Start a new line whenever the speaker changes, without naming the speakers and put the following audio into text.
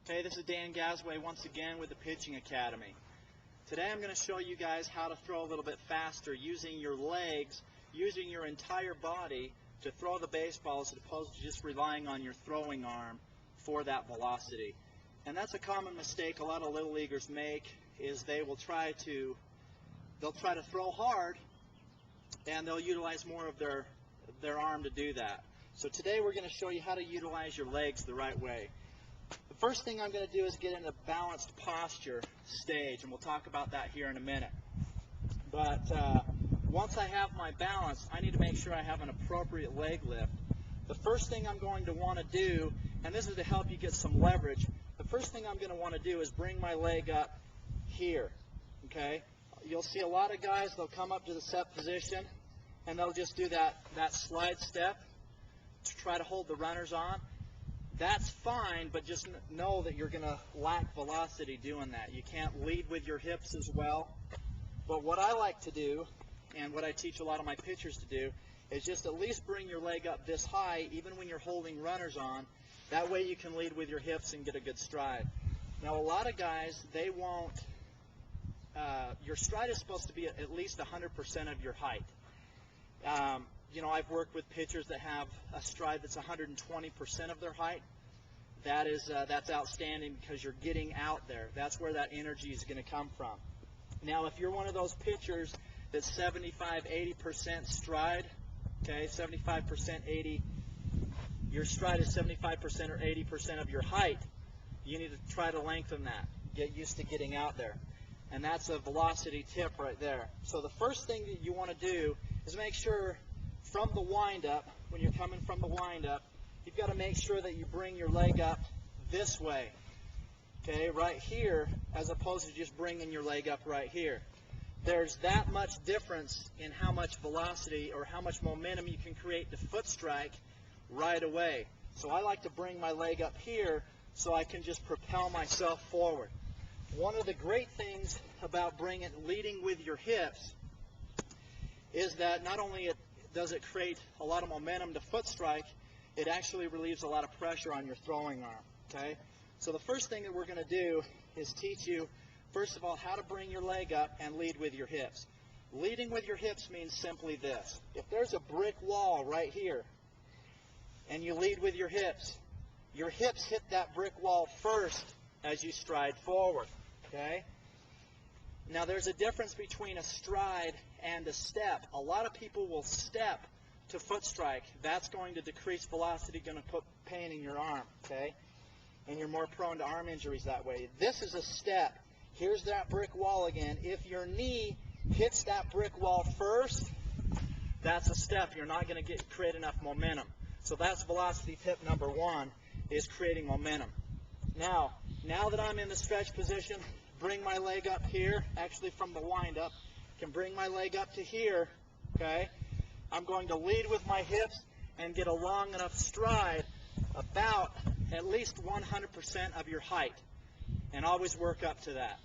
Hey, this is Dan Gasway once again with the Pitching Academy. Today I'm going to show you guys how to throw a little bit faster using your legs, using your entire body to throw the baseball as opposed to just relying on your throwing arm for that velocity. And that's a common mistake a lot of little leaguers make, is they'll try to throw hard and they'll utilize more of their arm to do that. So today we're going to show you how to utilize your legs the right way. The first thing I'm going to do is get in a balanced posture stage, and we'll talk about that here in a minute. But once I have my balance, I need to make sure I have an appropriate leg lift. The first thing I'm going to want to do, and this is to help you get some leverage, the first thing I'm going to want to do is bring my leg up here. Okay? You'll see a lot of guys, they'll come up to the set position, and they'll just do that slide step to try to hold the runners on. That's fine, but just know that you're going to lack velocity doing that. You can't lead with your hips as well. But what I like to do, and what I teach a lot of my pitchers to do, is just at least bring your leg up this high, even when you're holding runners on. That way you can lead with your hips and get a good stride. Now, a lot of guys, they won't, your stride is supposed to be at least 100% of your height. You know, I've worked with pitchers that have a stride that's 120% of their height. That's outstanding because you're getting out there. That's where that energy is going to come from. Now, if you're one of those pitchers that's 75-80% stride, okay, 75%, 80, your stride is 75% or 80% of your height, you need to try to lengthen that. Get used to getting out there. And that's a velocity tip right there. So the first thing that you want to do is make sure from the wind-up, when you're coming from the wind-up, you've got to make sure that you bring your leg up this way, okay, right here, as opposed to just bringing your leg up right here. There's that much difference in how much velocity or how much momentum you can create to foot strike right away. So I like to bring my leg up here so I can just propel myself forward. One of the great things about leading with your hips is that not only does it create a lot of momentum to foot strike, it actually relieves a lot of pressure on your throwing arm. Okay? So the first thing that we're going to do is teach you, first of all, how to bring your leg up and lead with your hips. Leading with your hips means simply this. If there's a brick wall right here and you lead with your hips hit that brick wall first as you stride forward. Okay? Now there's a difference between a stride and a step. A lot of people will step to foot strike. That's going to decrease velocity, going to put pain in your arm, okay? And you're more prone to arm injuries that way. This is a step. Here's that brick wall again. If your knee hits that brick wall first, that's a step. You're not going to create enough momentum. So that's velocity tip number one, is creating momentum. Now that I'm in the stretch position, bring my leg up here, actually from the wind-up, can bring my leg up to here, okay? I'm going to lead with my hips and get a long enough stride, about at least 100% of your height, and always work up to that.